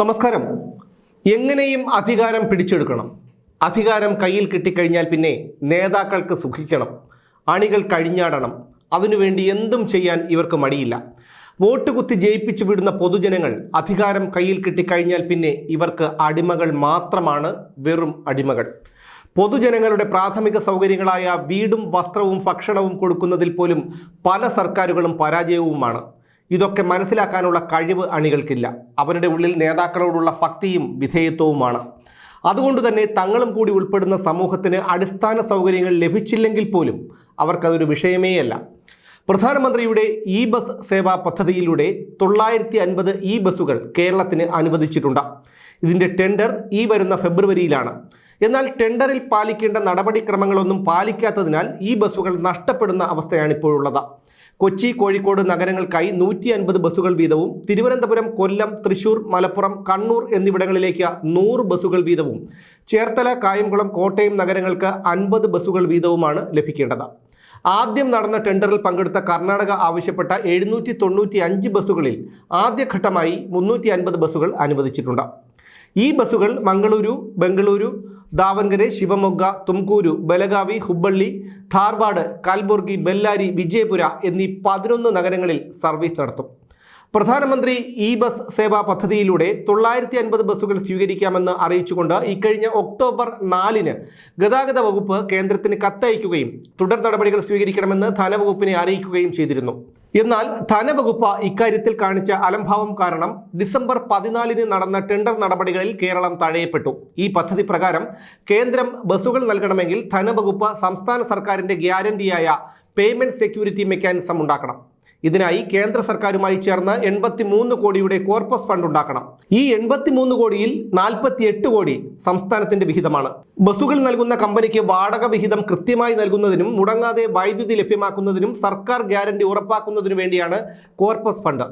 നമസ്കാരം. എങ്ങനെയും അധികാരം പിടിച്ചെടുക്കണം. അധികാരം കയ്യിൽ കിട്ടിക്കഴിഞ്ഞാൽ പിന്നെ നേതാക്കൾക്ക് സുഖിക്കണം, അണികൾ കഴിഞ്ഞാടണം. അതിനുവേണ്ടി എന്തും ചെയ്യാൻ ഇവർക്ക് മടിയില്ല. വോട്ട് കുത്തി ജയിപ്പിച്ചു വിടുന്ന പൊതുജനങ്ങൾ അധികാരം കയ്യിൽ കിട്ടിക്കഴിഞ്ഞാൽ പിന്നെ ഇവർക്ക് അടിമകൾ മാത്രമാണ്, വെറും അടിമകൾ. പൊതുജനങ്ങളുടെ പ്രാഥമിക സൗകര്യങ്ങളായ വീടും വസ്ത്രവും ഭക്ഷണവും കൊടുക്കുന്നതിൽ പോലും പല സർക്കാരുകളും പരാജയവുമാണ്. ഇതൊക്കെ മനസ്സിലാക്കാനുള്ള കഴിവ് അണികൾക്കില്ല. അവരുടെ ഉള്ളിൽ നേതാക്കളോടുള്ള ഭക്തിയും വിധേയത്വവുമാണ്. അതുകൊണ്ട് തന്നെ തങ്ങളും കൂടി ഉൾപ്പെടുന്ന സമൂഹത്തിന് അടിസ്ഥാന സൗകര്യങ്ങൾ ലഭിച്ചില്ലെങ്കിൽ പോലും അവർക്കതൊരു വിഷയമേയല്ല. പ്രധാനമന്ത്രിയുടെ ഇ ബസ് സേവാ പദ്ധതിയിലൂടെ 950 ഇ ബസ്സുകൾ കേരളത്തിന് അനുവദിച്ചിട്ടുണ്ട്. ഇതിൻ്റെ ടെൻഡർ ഈ വരുന്ന ഫെബ്രുവരിയിലാണ്. എന്നാൽ ടെൻഡറിൽ പാലിക്കേണ്ട നടപടിക്രമങ്ങളൊന്നും പാലിക്കാത്തതിനാൽ ഈ ബസ്സുകൾ നഷ്ടപ്പെടുന്ന അവസ്ഥയാണ് ഇപ്പോഴുള്ളത്. കൊച്ചി, കോഴിക്കോട് നഗരങ്ങൾക്കായി 150 ബസ്സുകൾ വീതവും തിരുവനന്തപുരം, കൊല്ലം, തൃശൂർ, മലപ്പുറം, കണ്ണൂർ എന്നിവിടങ്ങളിലേക്ക് 100 ബസ്സുകൾ വീതവും ചേർത്തല, കായംകുളം, കോട്ടയം നഗരങ്ങൾക്ക് 50 ബസ്സുകൾ വീതവുമാണ് ലഭിക്കേണ്ടത്. ആദ്യം നടന്ന ടെൻഡറിൽ പങ്കെടുത്ത കർണാടക ആവശ്യപ്പെട്ട 795 ബസ്സുകളിൽ ആദ്യഘട്ടമായി 350 ബസ്സുകൾ അനുവദിച്ചിട്ടുണ്ട്. ഈ ബസ്സുകൾ മംഗളൂരു, ബംഗളൂരു, ദാവൻഗരെ, ശിവമൊഗ്ഗ, തുംകൂരു, ബലഗാവി, ഹുബ്ബള്ളി, ധാർവാഡ്, കൽബുർഗി, ബെല്ലാരി, വിജയപുര എന്നീ 11 നഗരങ്ങളിൽ സർവീസ് നടത്തും. പ്രധാനമന്ത്രി ഇ ബസ് സേവാ പദ്ധതിയിലൂടെ 950 ബസ്സുകൾ സ്വീകരിക്കാമെന്ന് അറിയിച്ചുകൊണ്ട് ഇക്കഴിഞ്ഞ ഒക്ടോബർ 4-ന് ഗതാഗത വകുപ്പ് കേന്ദ്രത്തിന് കത്തയക്കുകയും തുടർ നടപടികൾ സ്വീകരിക്കണമെന്ന് ധനവകുപ്പിനെ അറിയിക്കുകയും ചെയ്തിരുന്നു. എന്നാൽ ധനവകുപ്പ് ഇക്കാര്യത്തിൽ കാണിച്ച അലംഭാവം കാരണം ഡിസംബർ 14-ന് നടന്ന ടെൻഡർ നടപടികളിൽ കേരളം തഴയപ്പെട്ടു. ഈ പദ്ധതി പ്രകാരം കേന്ദ്രം ബസ്സുകൾ നൽകണമെങ്കിൽ ധനവകുപ്പ് സംസ്ഥാന സർക്കാരിൻ്റെ ഗ്യാരണ്ടിയായ പേയ്മെൻറ്റ് സെക്യൂരിറ്റി മെക്കാനിസം ഉണ്ടാക്കണം. ഇതിനായി കേന്ദ്ര സർക്കാരുമായി ചേർന്ന് 83 കോടിയുടെ കോർപ്പസ് ഫണ്ട് ഉണ്ടാക്കണം. ഈ 83 കോടിയിൽ 48 കോടി സംസ്ഥാനത്തിന്റെ വിഹിതമാണ്. ബസ്സുകൾ നൽകുന്ന കമ്പനിക്ക് വാടക വിഹിതം കൃത്യമായി നൽകുന്നതിനും മുടങ്ങാതെ വൈദ്യുതി ലഭ്യമാക്കുന്നതിനും സർക്കാർ ഗ്യാരണ്ടി ഉറപ്പാക്കുന്നതിനു വേണ്ടിയാണ് കോർപ്പസ് ഫണ്ട്.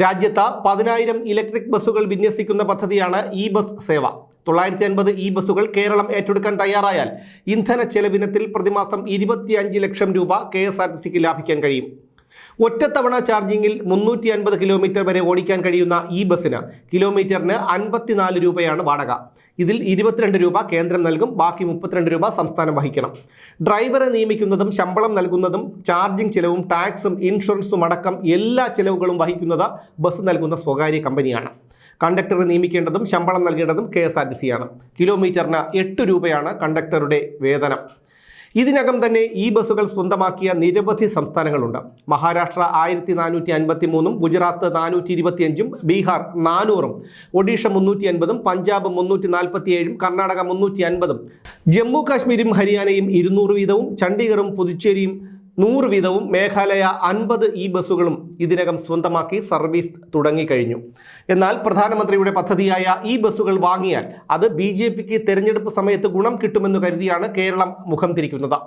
രാജ്യത്ത് 10,000 ഇലക്ട്രിക് ബസ്സുകൾ വിന്യസിക്കുന്ന പദ്ധതിയാണ് ഇ ബസ് സേവ. 950 ഇ ബസ്സുകൾ കേരളം ഏറ്റെടുക്കാൻ തയ്യാറായാൽ ഇന്ധന ചെലവിനത്തിൽ പ്രതിമാസം 25 ലക്ഷം രൂപ KSRTCക്ക് ലാഭിക്കാൻ കഴിയും. ഒറ്റത്തവണ ചാർജിങ്ങിൽ 350 കിലോമീറ്റർ വരെ ഓടിക്കാൻ കഴിയുന്ന ഈ ബസ്സിന് കിലോമീറ്ററിന് 54 രൂപയാണ് വാടക. ഇതിൽ 22 രൂപ കേന്ദ്രം നൽകും, ബാക്കി 32 രൂപ സംസ്ഥാനം വഹിക്കണം. ഡ്രൈവറെ നിയമിക്കുന്നതും ശമ്പളം നൽകുന്നതും ചാർജിംഗ് ചിലവും ടാക്സും ഇൻഷുറൻസും അടക്കം എല്ലാ ചിലവുകളും വഹിക്കുന്നത് ബസ് നൽകുന്ന സ്വകാര്യ കമ്പനിയാണ്. കണ്ടക്ടറെ നിയമിക്കേണ്ടതും ശമ്പളം നൽകേണ്ടതും KSRTC ആണ്. കിലോമീറ്ററിന് 8 രൂപയാണ് കണ്ടക്ടറുടെ വേതനം. ഇതിനകം തന്നെ ഈ ബസ്സുകൾ സ്വന്തമാക്കിയ നിരവധി സംസ്ഥാനങ്ങളുണ്ട്. മഹാരാഷ്ട്ര 1453, ഗുജറാത്ത് 425, ബീഹാർ 400, ഒഡീഷ 350, പഞ്ചാബ് 347, കർണാടക 350, ജമ്മു കാശ്മീരും ഹരിയാനയും 200 വീതവും ചണ്ഡീഗറും പുതുച്ചേരിയും 100 വീതവും മേഘാലയ 50 ഇ ബസ്സുകളും ഇതിനകം സ്വന്തമാക്കി സർവീസ് തുടങ്ങിക്കഴിഞ്ഞു. എന്നാൽ പ്രധാനമന്ത്രിയുടെ പദ്ധതിയായ ഈ ബസ്സുകൾ വാങ്ങിയാൽ അത് BJPക്ക് തെരഞ്ഞെടുപ്പ് സമയത്ത് ഗുണം കിട്ടുമെന്ന് കരുതിയാണ് കേരളം മുഖം തിരിക്കുന്നത്.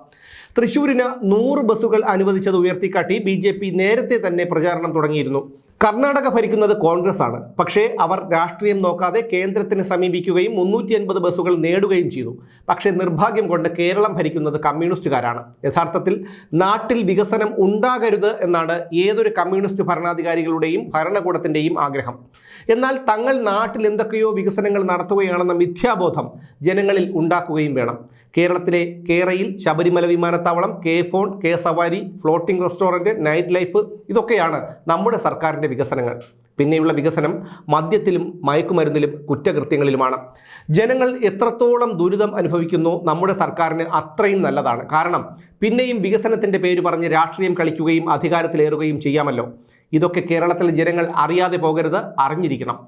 തൃശ്ശൂരിന് 100 ബസ്സുകൾ അനുവദിച്ചത് ഉയർത്തിക്കാട്ടി BJP നേരത്തെ തന്നെ പ്രചാരണം തുടങ്ങിയിരുന്നു. കർണാടക ഭരിക്കുന്നത് കോൺഗ്രസ് ആണ്. പക്ഷേ അവർ രാഷ്ട്രീയം നോക്കാതെ കേന്ദ്രത്തിന് സമീപിക്കുകയും 350 ബസ്സുകൾ നേടുകയും ചെയ്തു. പക്ഷേ നിർഭാഗ്യം കൊണ്ട് കേരളം ഭരിക്കുന്നത് കമ്മ്യൂണിസ്റ്റുകാരാണ്. യഥാർത്ഥത്തിൽ നാട്ടിൽ വികസനം ഉണ്ടാകരുത് എന്നാണ് ഏതൊരു കമ്മ്യൂണിസ്റ്റ് ഭരണാധികാരികളുടെയും ഭരണകൂടത്തിൻ്റെയും ആഗ്രഹം. എന്നാൽ തങ്ങൾ നാട്ടിൽ എന്തൊക്കെയോ വികസനങ്ങൾ നടത്തുകയാണെന്ന മിഥ്യാബോധം ജനങ്ങളിൽ ഉണ്ടാക്കുകയും വേണം. കേരളത്തിലെ കേരയിൽ ശബരിമല വിമാനത്താവളം, K-FON, K-സവാരി, floating restaurant, night life ഇതൊക്കെയാണ് നമ്മുടെ സർക്കാരിൻ്റെ വികസനങ്ങൾ. പിന്നെയുള്ള വികസനം മദ്യത്തിലും മയക്കുമരുന്നിലും കുറ്റകൃത്യങ്ങളിലുമാണ്. ജനങ്ങൾ എത്രത്തോളം ദുരിതം അനുഭവിക്കുന്നു നമ്മുടെ സർക്കാരിന് അത്രയും നല്ലതാണ്. കാരണം പിന്നെയും വികസനത്തിൻ്റെ പേര് പറഞ്ഞ് രാഷ്ട്രീയം കളിക്കുകയും അധികാരത്തിലേറുകയും ചെയ്യാമല്ലോ. ഇതൊക്കെ കേരളത്തിലെ ജനങ്ങൾ അറിയാതെ പോകരുത്, അറിഞ്ഞിരിക്കണം.